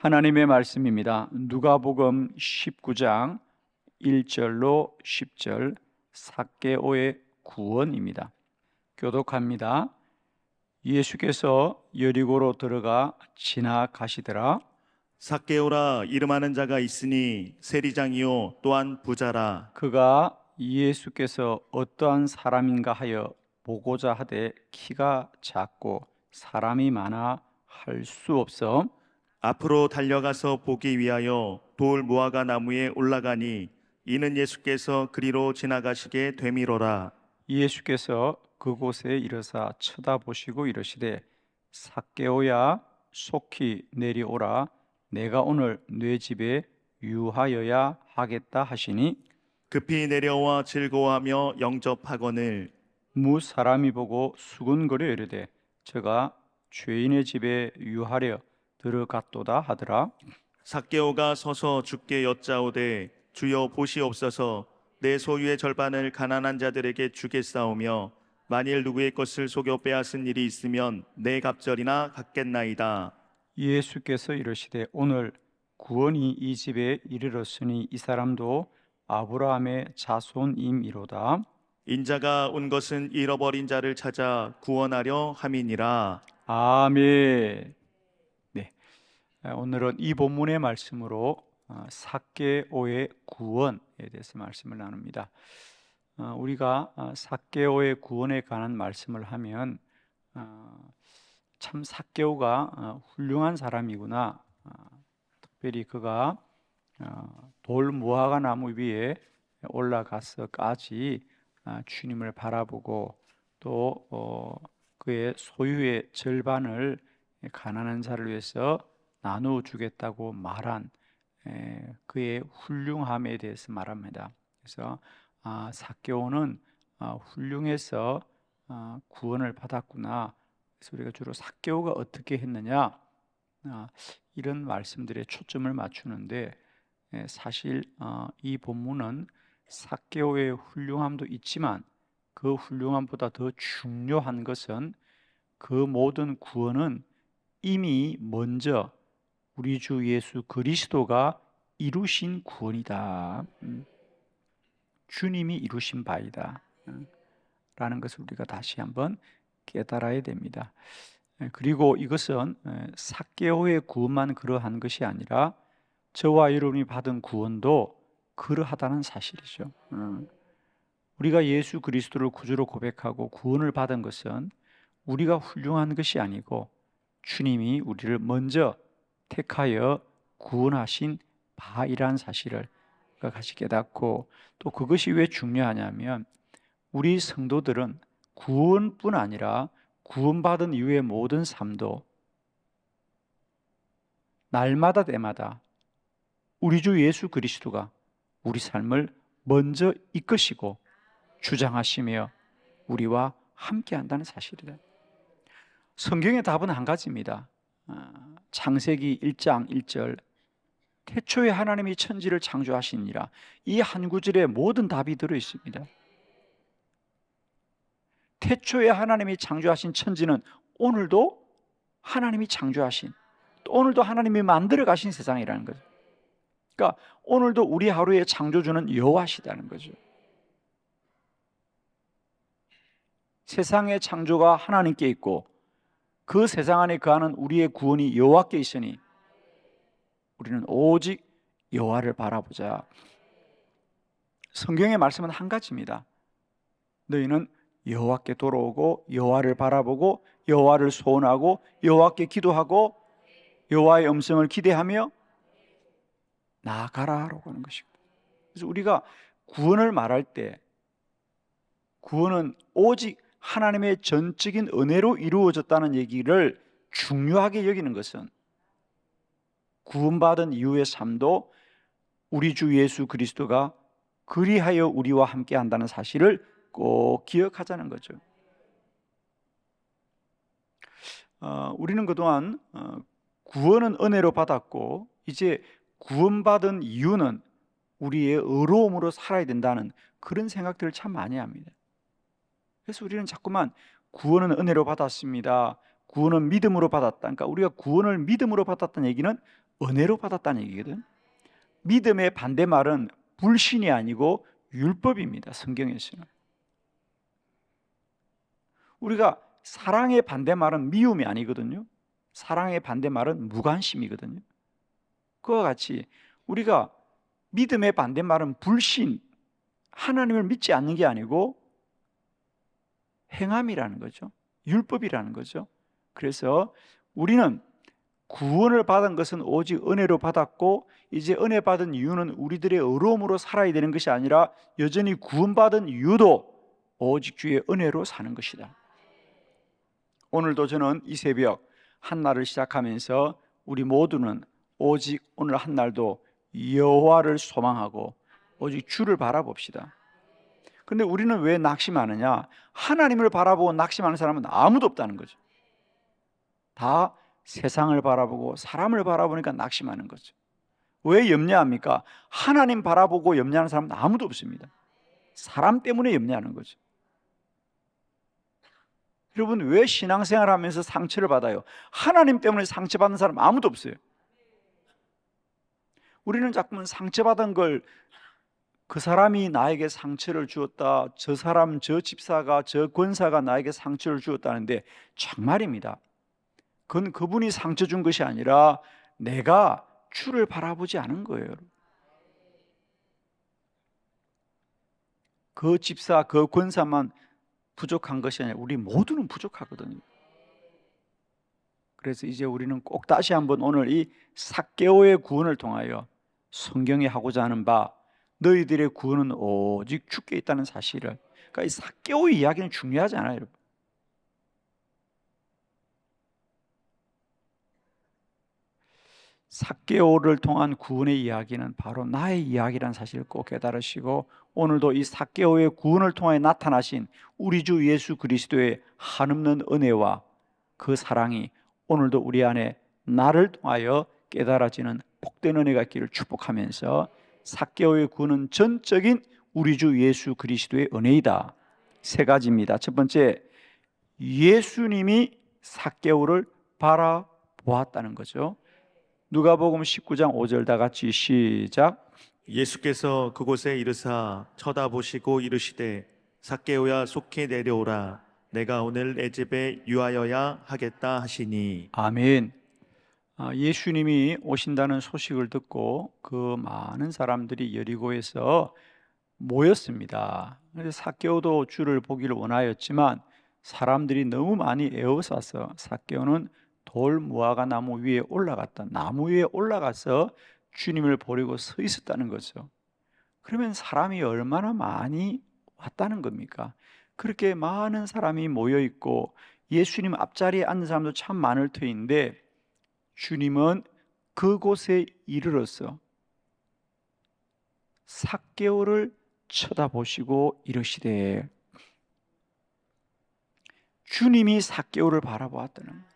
하나님의 말씀입니다. 누가복음 19장 1절로 10절 삭개오의 구원입니다. 교독합니다. 예수께서 여리고로 들어가 지나가시더라. 삭개오라 이름하는 자가 있으니 세리장이요 또한 부자라. 그가 예수께서 어떠한 사람인가 하여 보고자 하되 키가 작고 사람이 많아 할 수 없어 앞으로 달려가서 보기 위하여 돌 무화과 나무에 올라가니 이는 예수께서 그리로 지나가시게 되미로라. 예수께서 그곳에 이르사 쳐다보시고 이르시되 삭개오야 속히 내려오라 내가 오늘 네 집에 유하여야 하겠다 하시니 급히 내려와 즐거워하며 영접하거늘 무 사람이 보고 수군거려 이르되 저가 죄인의 집에 유하려 들어갔도다 하더라. 삭개오가 서서 주께 여짜오되 주여 보시옵소서 내 소유의 절반을 가난한 자들에게 주겠사오며 만일 누구의 것을 속여 빼앗은 일이 있으면 내 갑절이나 갚겠나이다. 예수께서 이르시되 오늘 구원이 이 집에 이르렀으니 이 사람도 아브라함의 자손임이로다. 인자가 온 것은 잃어버린 자를 찾아 구원하려 함이니라. 아멘. 네, 오늘은 이 본문의 말씀으로 삭개오의 구원에 대해서 말씀을 나눕니다. 우리가 삭개오의 구원에 관한 말씀을 하면 참 삭개오가 훌륭한 사람이구나. 특별히 그가 돌 무화과 나무 위에 올라가서까지 주님을 바라보고 또 그의 소유의 절반을 가난한 자를 위해서 나누어 주겠다고 말한 그의 훌륭함에 대해서 말합니다. 그래서 삭개오는 훌륭해서 구원을 받았구나. 그래서 우리가 주로 삭개오가 어떻게 했느냐 이런 말씀들에 초점을 맞추는데 사실 이 본문은 삭개오의 훌륭함도 있지만 그 훌륭함보다 더 중요한 것은 그 모든 구원은 이미 먼저 우리 주 예수 그리스도가 이루신 구원이다. 주님이 이루신 바이다. 라는 것을 우리가 다시 한번 깨달아야 됩니다. 그리고 이것은 삭개오의 구원만 그러한 것이 아니라 저와 여러분이 받은 구원도 그러하다는 사실이죠. 우리가 예수 그리스도를 구주로 고백하고 구원을 받은 것은 우리가 훌륭한 것이 아니고 주님이 우리를 먼저 택하여 구원하신 바이란 사실을 같이 깨닫고 또 그것이 왜 중요하냐면 우리 성도들은 구원뿐 아니라 구원받은 이후의 모든 삶도 날마다 때마다 우리 주 예수 그리스도가 우리 삶을 먼저 이끄시고 주장하시며 우리와 함께한다는 사실이다. 성경의 답은 한 가지입니다. 창세기 1장 1절 태초에 하나님이 천지를 창조하시니라. 이 한 구절에 모든 답이 들어있습니다. 태초에 하나님이 창조하신 천지는 오늘도 하나님이 창조하신 또 오늘도 하나님이 만들어 가신 세상이라는 거죠. 그러니까 오늘도 우리 하루의 창조주는 여호와시다는 거죠. 세상의 창조가 하나님께 있고 그 세상 안에 거하는 우리의 구원이 여호와께 있으니 우리는 오직 여호와를 바라보자. 성경의 말씀은 한 가지입니다. 너희는 여호와께 돌아오고 여호와를 바라보고 여호와를 소원하고 여호와께 기도하고 여호와의 음성을 기대하며 나아가라라고 하는 것입니다. 그래서 우리가 구원을 말할 때 구원은 오직 하나님의 전적인 은혜로 이루어졌다는 얘기를 중요하게 여기는 것은 구원받은 이후의 삶도 우리 주 예수 그리스도가 그리하여 우리와 함께 한다는 사실을 꼭 기억하자는 거죠. 우리는 그동안 구원은 은혜로 받았고 이제 구원받은 이유는 우리의 의로움으로 살아야 된다는 그런 생각들을 참 많이 합니다. 그래서 우리는 자꾸만 구원은 은혜로 받았습니다. 구원은 믿음으로 받았다. 그러니까 우리가 구원을 믿음으로 받았다는 얘기는 은혜로 받았다는 얘기거든. 믿음의 반대말은 불신이 아니고 율법입니다. 성경에서는. 우리가 사랑의 반대말은 미움이 아니거든요. 사랑의 반대말은 무관심이거든요. 그와 같이 우리가 믿음의 반대말은 불신, 하나님을 믿지 않는 게 아니고 행함이라는 거죠. 율법이라는 거죠. 그래서 우리는 구원을 받은 것은 오직 은혜로 받았고, 이제 은혜 받은 이유는 우리들의 의로움으로 살아야 되는 것이 아니라 여전히 구원받은 이유도 오직 주의 은혜로 사는 것이다. 오늘도 저는 이 새벽 한날을 시작하면서 우리 모두는 오직 오늘 한날도 여호와를 소망하고 오직 주를 바라봅시다. 그런데 우리는 왜 낙심하느냐? 하나님을 바라보고 낙심하는 사람은 아무도 없다는 거죠. 다 세상을 바라보고 사람을 바라보니까 낙심하는 거죠. 왜 염려합니까? 하나님 바라보고 염려하는 사람은 아무도 없습니다. 사람 때문에 염려하는 거죠. 여러분, 왜 신앙생활 하면서 상처를 받아요? 하나님 때문에 상처받는 사람 아무도 없어요. 우리는 자꾸만 상처받은 걸, 그 사람이 나에게 상처를 주었다, 저 사람, 저 집사가, 저 권사가 나에게 상처를 주었다는데 정말입니다. 그건 그분이 상처 준 것이 아니라 내가 주를 바라보지 않은 거예요. 그 집사, 그 권사만 부족한 것이 아니라 우리 모두는 부족하거든요. 그래서 이제 우리는 꼭 다시 한번 오늘 이 삭개오의 구원을 통하여 성경이 하고자 하는 바, 너희들의 구원은 오직 주께 있다는 사실을, 그러니까 이 삭개오의 이야기는 중요하지 않아요, 여러분. 삭개오를 통한 구원의 이야기는 바로 나의 이야기라는 사실을 꼭 깨달으시고, 오늘도 이 삭개오의 구원을 통해 나타나신 우리 주 예수 그리스도의 한없는 은혜와 그 사랑이 오늘도 우리 안에 나를 통하여 깨달아지는 복된 은혜가 있기를 축복하면서, 삭개오의 구원은 전적인 우리 주 예수 그리스도의 은혜이다. 세 가지입니다. 첫 번째, 예수님이 삭개오를 바라보았다는 거죠. 누가복음 19장 5절 다 같이 시작. 예수께서 그곳에 이르사 쳐다보시고 이르시되 삭개오야 속히 내려오라 내가 오늘 내 집에 유하여야 하겠다 하시니. 아멘. 예수님이 오신다는 소식을 듣고 그 많은 사람들이 여리고에서 모였습니다. 그래서 삭개오도 주를 보기를 원하였지만 사람들이 너무 많이 에워싸서 삭개오는 돌 무화과 나무 위에 올라갔다. 나무 위에 올라가서 주님을 보려고 서 있었다는 거죠. 그러면 사람이 얼마나 많이 왔다는 겁니까? 그렇게 많은 사람이 모여 있고 예수님 앞자리에 앉은 사람도 참 많을 터인데, 주님은 그곳에 이르러서 삭개오를 쳐다보시고 이르시되, 주님이 삭개오를 바라보았다는 거예요.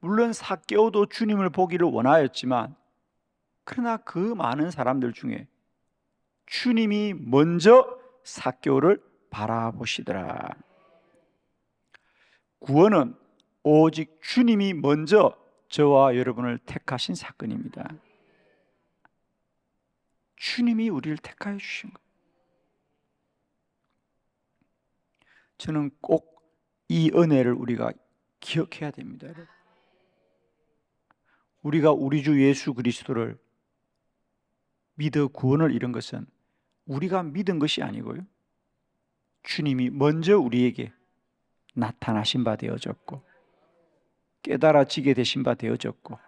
물론 삭개오도 주님을 보기를 원하였지만, 그러나 그 많은 사람들 중에 주님이 먼저 삭개오를 바라보시더라. 구원은 오직 주님이 먼저 저와 여러분을 택하신 사건입니다. 주님이 우리를 택하여 주신 거예요. 저는 꼭 이 은혜를 우리가 기억해야 됩니다, 여러분. 우리가 우리 주 예수 그리스도를 믿어 구원을 이룬 것은 우리가 믿은 것이 아니고요, 주님이 먼저 우리에게 나타나신 바 되어졌고 깨달아지게 되신 바 되어졌고,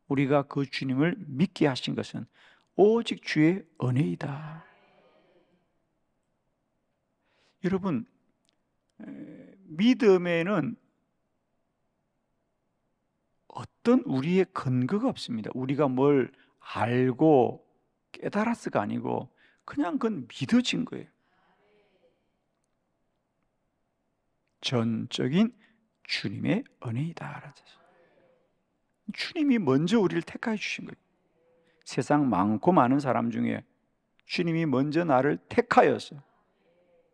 우리가 그 주님을 믿게 하신 것은 오직 주의 은혜이다. 여러분, 믿음에는 어떤 우리의 근거가 없습니다. 우리가 뭘 알고 깨달았어가 아니고 그냥 그건 믿어진 거예요. 전적인 주님의 은혜이다. 주님이 먼저 우리를 택하여 주신 거예요. 세상 많고 많은 사람 중에 주님이 먼저 나를 택하여서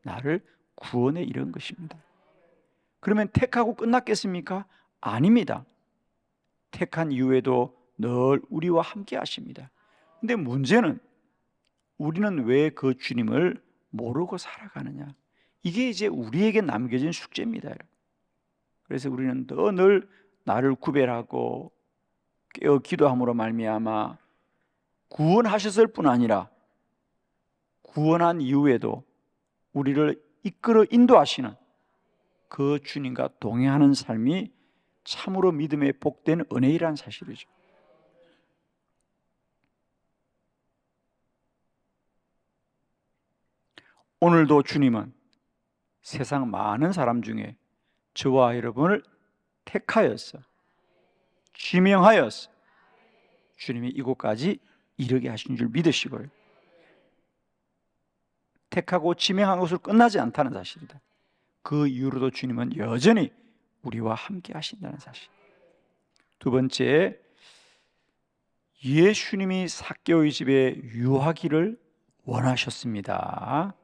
나를 구원에 이른 것입니다. 그러면 택하고 끝났겠습니까? 아닙니다. 택한 이후에도 늘 우리와 함께 하십니다. 근데 문제는 우리는 왜 그 주님을 모르고 살아가느냐? 이게 이제 우리에게 남겨진 숙제입니다. 그래서 우리는 늘 나를 구별하고 깨어 기도함으로 말미암아 구원하셨을 뿐 아니라 구원한 이후에도 우리를 이끌어 인도하시는 그 주님과 동행하는 삶이 참으로 믿음의 복된 은혜이란 사실이죠. 오늘도 주님은 세상 많은 사람 중에 저와 여러분을 택하였어, 지명하였어 주님이 이곳까지 이르게 하신 줄 믿으시고요. 택하고 지명한 것으로 끝나지 않다는 사실이다. 그 이후로도 주님은 여전히 우리와 함께 하신다는 사실. 두 번째, 예수님이 삭개오의 집에 유하기를 원하셨습니다.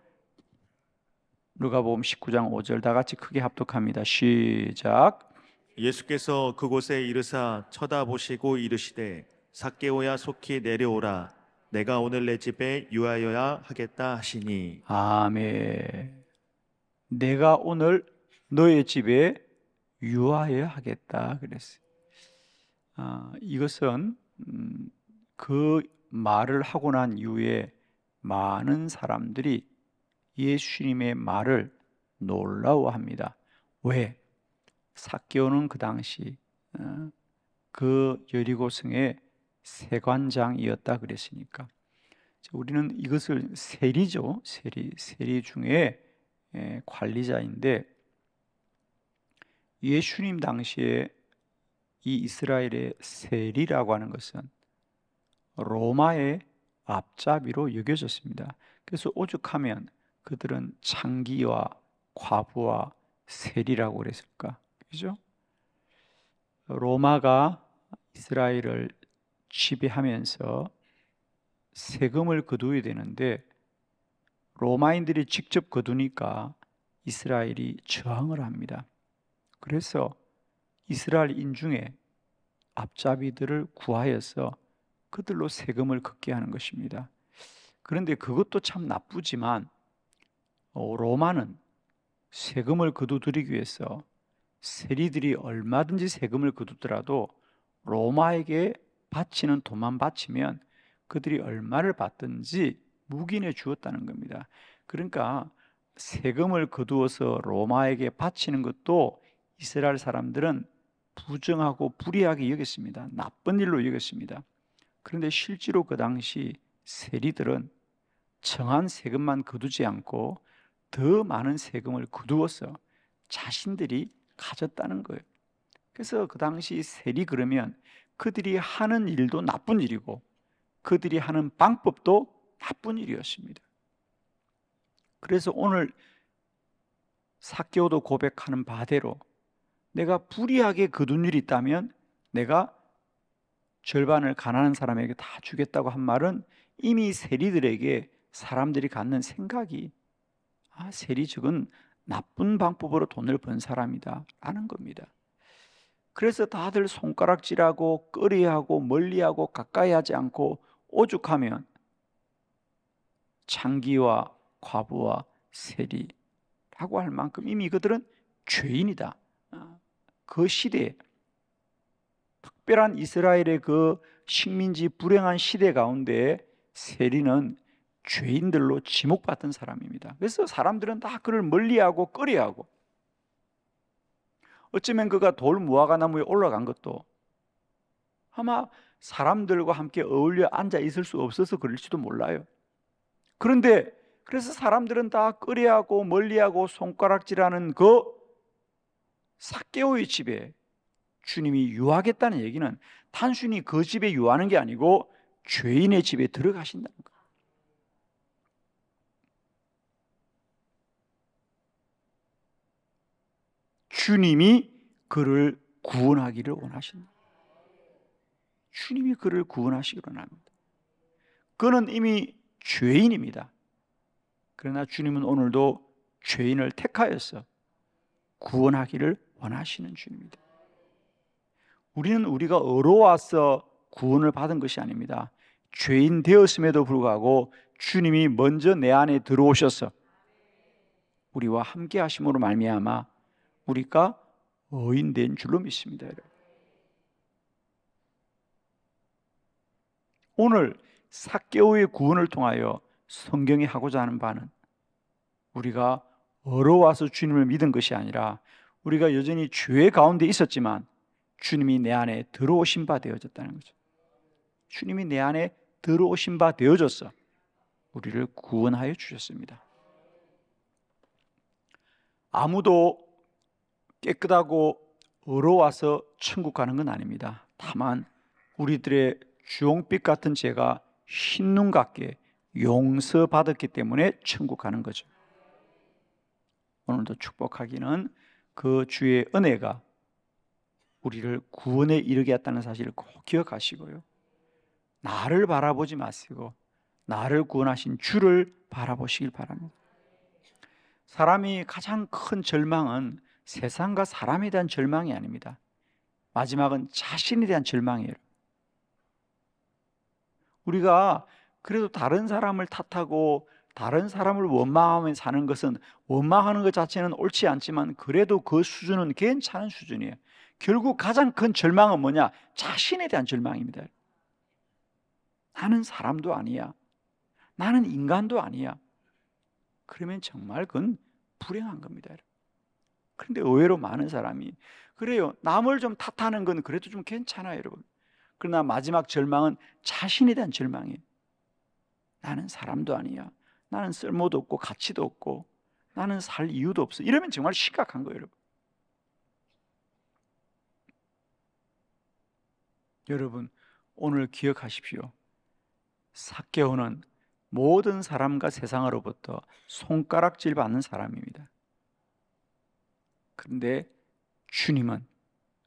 누가복음 19장 5절 다 같이 크게 합독합니다. 시작. 예수께서 그곳에 이르사 쳐다보시고 이르시되 삭개오야 속히 내려오라 내가 오늘 내 집에 유하여야 하겠다 하시니. 아멘. 내가 오늘 너의 집에 유하여야 하겠다 그랬어요. 이것은 그 말을 하고 난 이후에 많은 사람들이 예수님의 말을 놀라워합니다. 왜? 삭개오는 그 당시 그 여리고성의 세관장이었다 그랬으니까. 우리는 이것을 세리죠. 세리 중에 관리자인데, 예수님 당시에 이 이스라엘의 세리라고 하는 것은 로마의 앞잡이로 여겨졌습니다. 그래서 오죽하면 그들은 창기와 과부와 세리라고 그랬을까? 그죠? 로마가 이스라엘을 지배하면서 세금을 거두어야 되는데 로마인들이 직접 거두니까 이스라엘이 저항을 합니다. 그래서 이스라엘인 중에 앞잡이들을 구하여서 그들로 세금을 걷게 하는 것입니다. 그런데 그것도 참 나쁘지만 로마는 세금을 거두드리기 위해서 세리들이 얼마든지 세금을 거두더라도 로마에게 바치는 돈만 바치면 그들이 얼마를 받든지 묵인해 주었다는 겁니다. 그러니까 세금을 거두어서 로마에게 바치는 것도 이스라엘 사람들은 부정하고 불의하게 여겼습니다. 나쁜 일로 여겼습니다. 그런데 실제로 그 당시 세리들은 정한 세금만 거두지 않고 더 많은 세금을 거두어서 자신들이 가졌다는 거예요. 그래서 그 당시 세리 그러면 그들이 하는 일도 나쁜 일이고 그들이 하는 방법도 나쁜 일이었습니다. 그래서 오늘 삭개오도 고백하는 바대로 내가 불의하게 거둔 일이 있다면 내가 절반을 가난한 사람에게 다 주겠다고 한 말은 이미 세리들에게 사람들이 갖는 생각이 세리 즉은 나쁜 방법으로 돈을 번 사람이다 라는 겁니다. 그래서 다들 손가락질하고 꺼리하고 멀리하고 가까이 하지 않고 오죽하면 창기와 과부와 세리라고 할 만큼 이미 그들은 죄인이다. 그 시대에 특별한 이스라엘의 그 식민지 불행한 시대 가운데 세리는 죄인들로 지목받던 사람입니다. 그래서 사람들은 다 그를 멀리하고 꺼려하고, 어쩌면 그가 돌 무화과나무에 올라간 것도 아마 사람들과 함께 어울려 앉아 있을 수 없어서 그럴지도 몰라요. 그런데 그래서 사람들은 다 꺼려하고 멀리하고 손가락질하는 그 삭개오의 집에 주님이 유하겠다는 얘기는 단순히 그 집에 유하는 게 아니고 죄인의 집에 들어가신다는 거예요. 주님이 그를 구원하기를 원하신다. 주님이 그를 구원하시기를 원합니다. 그는 이미 죄인입니다. 그러나 주님은 오늘도 죄인을 택하였어 구원하기를 원하시는 주님입니다. 우리는 우리가 의로와서 구원을 받은 것이 아닙니다. 죄인 되었음에도 불구하고 주님이 먼저 내 안에 들어오셔서 우리와 함께 하심으로 말미암아 우리가 의인된 줄로 믿습니다. 여러분. 오늘 삭개오의 구원을 통하여 성경이 하고자 하는 바는 우리가 의로와서 주님을 믿은 것이 아니라 우리가 여전히 죄 가운데 있었지만 주님이 내 안에 들어오신 바 되어졌다는 거죠. 주님이 내 안에 들어오신 바 되어져서 우리를 구원하여 주셨습니다. 아무도 깨끗하고 의로와서 천국 가는 건 아닙니다. 다만 우리들의 주홍빛 같은 죄가 흰눈 같게 용서받았기 때문에 천국 가는 거죠. 오늘도 축복하기는 그 주의 은혜가 우리를 구원에 이르게 했다는 사실을 꼭 기억하시고요. 나를 바라보지 마시고 나를 구원하신 주를 바라보시길 바랍니다. 사람이 가장 큰 절망은 세상과 사람에 대한 절망이 아닙니다. 마지막은 자신에 대한 절망이에요. 우리가 그래도 다른 사람을 탓하고 다른 사람을 원망하며 사는 것은 원망하는 것 자체는 옳지 않지만 그래도 그 수준은 괜찮은 수준이에요. 결국 가장 큰 절망은 뭐냐? 자신에 대한 절망입니다. 나는 사람도 아니야. 나는 인간도 아니야. 그러면 정말 그건 불행한 겁니다. 그런데 의외로 많은 사람이 그래요. 남을 좀 탓하는 건 그래도 좀 괜찮아요, 여러분. 그러나 마지막 절망은 자신에 대한 절망이에요. 나는 사람도 아니야. 나는 쓸모도 없고 가치도 없고 나는 살 이유도 없어. 이러면 정말 심각한 거예요, 여러분. 여러분, 오늘 기억하십시오. 삭개오는 모든 사람과 세상으로부터 손가락질 받는 사람입니다. 그런데 주님은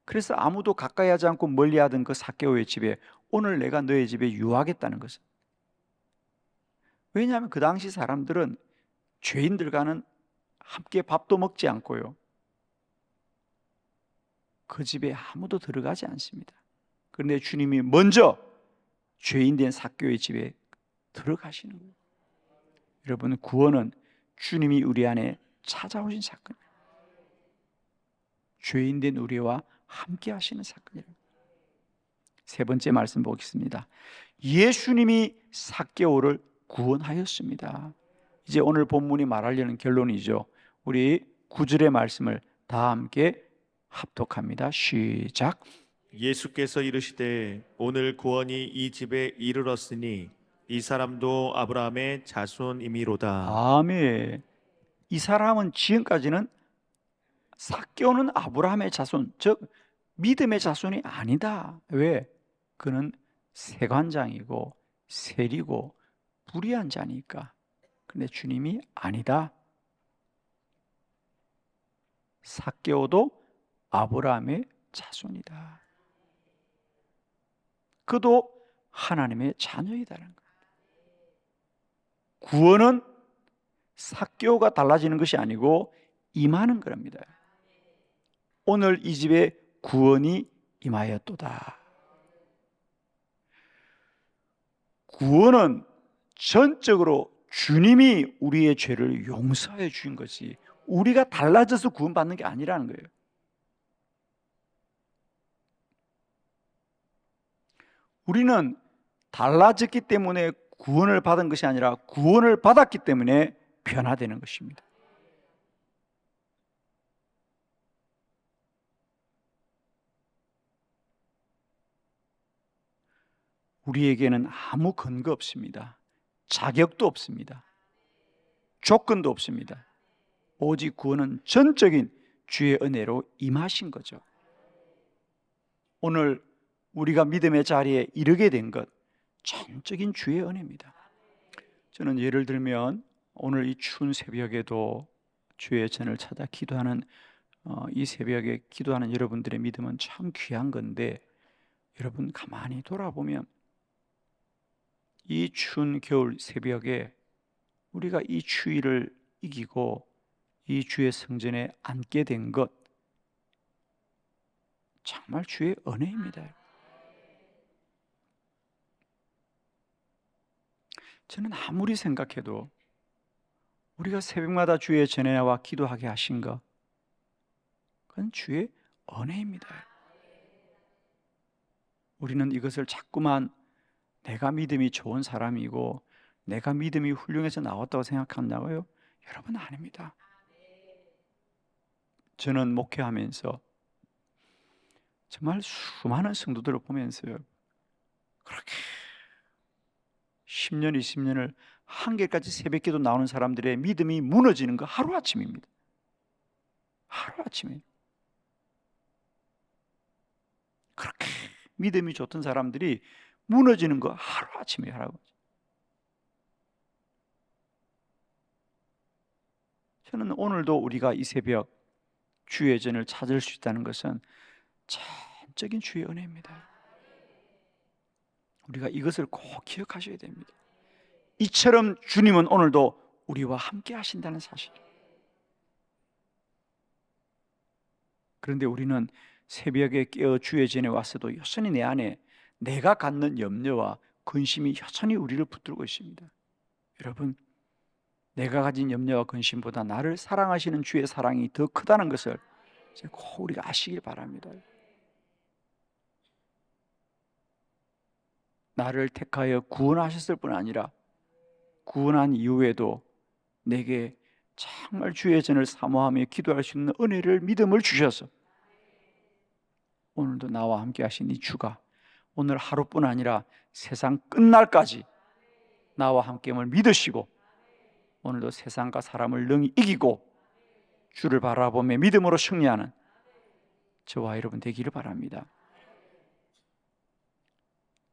그래서 아무도 가까이 하지 않고 멀리 하던 그 삭개오의 집에 오늘 내가 너의 집에 유하겠다는 것은, 왜냐하면 그 당시 사람들은 죄인들과는 함께 밥도 먹지 않고요, 그 집에 아무도 들어가지 않습니다. 그런데 주님이 먼저 죄인 된 삭개오의 집에 들어가시는 거예요. 여러분, 구원은 주님이 우리 안에 찾아오신 사건이에요. 죄인 된 우리와 함께 하시는 사건이에요. 세 번째 말씀 보겠습니다. 예수님이 삭개오를 구원하였습니다. 이제 오늘 본문이 말하려는 결론이죠. 우리 9절의 말씀을 다 함께 합독합니다. 시작. 예수께서 이르시되 오늘 구원이 이 집에 이르렀으니 이 사람도 아브라함의 자손이미로다. 아멘. 이 사람은 지금까지는 삭개오는 아브라함의 자손, 즉 믿음의 자손이 아니다. 왜? 그는 세관장이고 세리고 불의한 자니까. 그런데 주님이 아니다. 삭개오도 아브라함의 자손이다. 그도 하나님의 자녀이다라는 겁니다. 구원은 삭개오가 달라지는 것이 아니고 임하는 겁니다. 오늘 이 집에 구원이 임하였도다. 구원은 전적으로 주님이 우리의 죄를 용서해 주신 것이 우리가 달라져서 구원받는 게 아니라는 거예요. 우리는 달라졌기 때문에 구원을 받은 것이 아니라 구원을 받았기 때문에 변화되는 것입니다. 우리에게는 아무 근거 없습니다. 자격도 없습니다. 조건도 없습니다. 오직 구원은 전적인 주의 은혜로 임하신 거죠. 오늘 우리가 믿음의 자리에 이르게 된 것, 전적인 주의 은혜입니다. 저는 예를 들면 오늘 이 추운 새벽에도 주의 전을 찾아 기도하는 이 새벽에 기도하는 여러분들의 믿음은 참 귀한 건데, 여러분 가만히 돌아보면 이 추운 겨울 새벽에 우리가 이 추위를 이기고 이 주의 성전에 앉게 된 것, 정말 주의 은혜입니다. 저는 아무리 생각해도 우리가 새벽마다 주의 전에 나와 기도하게 하신 것, 그건 주의 은혜입니다. 우리는 이것을 자꾸만 내가 믿음이 좋은 사람이고 내가 믿음이 훌륭해서 나왔다고 생각한다고요? 여러분, 아닙니다. 저는 목회하면서 정말 수많은 성도들을 보면서요, 그렇게 10년, 20년을 한결까지 새벽기도 나오는 사람들의 믿음이 무너지는 거 하루아침입니다. 하루아침에 그렇게 믿음이 좋던 사람들이 무너지는 거 하루아침에 하라고. 저는 오늘도 우리가 이 새벽 주의 전을 찾을 수 있다는 것은 전적인 주의 은혜입니다. 우리가 이것을 꼭 기억하셔야 됩니다. 이처럼 주님은 오늘도 우리와 함께 하신다는 사실. 그런데 우리는 새벽에 깨어 주의 전에 왔어도 여전히 내 안에 내가 갖는 염려와 근심이 여전히 우리를 붙들고 있습니다. 여러분, 내가 가진 염려와 근심보다 나를 사랑하시는 주의 사랑이 더 크다는 것을 꼭 우리가 아시길 바랍니다. 나를 택하여 구원하셨을 뿐 아니라 구원한 이후에도 내게 정말 주의 전을 사모하며 기도할 수 있는 은혜를, 믿음을 주셔서 오늘도 나와 함께 하신 이 주가 오늘 하루뿐 아니라 세상 끝날까지 나와 함께임을 믿으시고 오늘도 세상과 사람을 능히 이기고 주를 바라보며 믿음으로 승리하는 저와 여러분 되기를 바랍니다.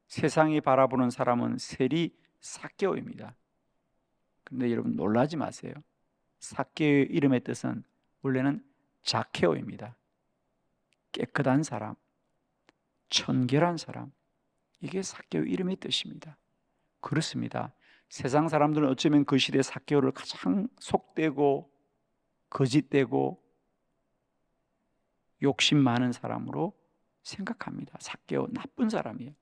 세상이 바라보는 사람은 세리 삭개오입니다. 그런데 여러분 놀라지 마세요. 삭개오의 이름의 뜻은 원래는 자케오입니다. 깨끗한 사람, 청결한 사람, 이게 삭개오 이름의 뜻입니다. 그렇습니다. 세상 사람들은 어쩌면 그 시대 삭개오를 가장 속되고 거짓되고 욕심 많은 사람으로 생각합니다. 삭개오 나쁜 사람이에요.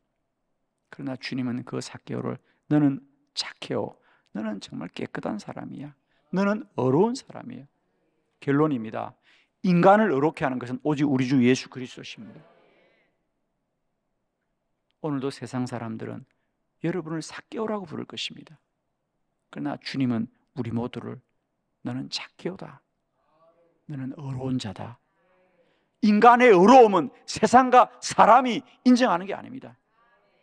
그러나 주님은 그 삭개오를 너는 자케오, 너는 정말 깨끗한 사람이야. 너는 의로운 사람이에요. 결론입니다. 인간을 의롭게 하는 것은 오직 우리 주 예수 그리스도십니다. 오늘도 세상 사람들은 여러분을 삭개오라고 부를 것입니다. 그러나 주님은 우리 모두를 너는 자케오다, 너는 의로운 자다. 인간의 의로움은 세상과 사람이 인정하는 게 아닙니다.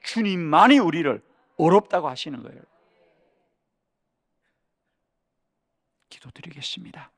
주님만이 우리를 의롭다고 하시는 거예요. 기도드리겠습니다.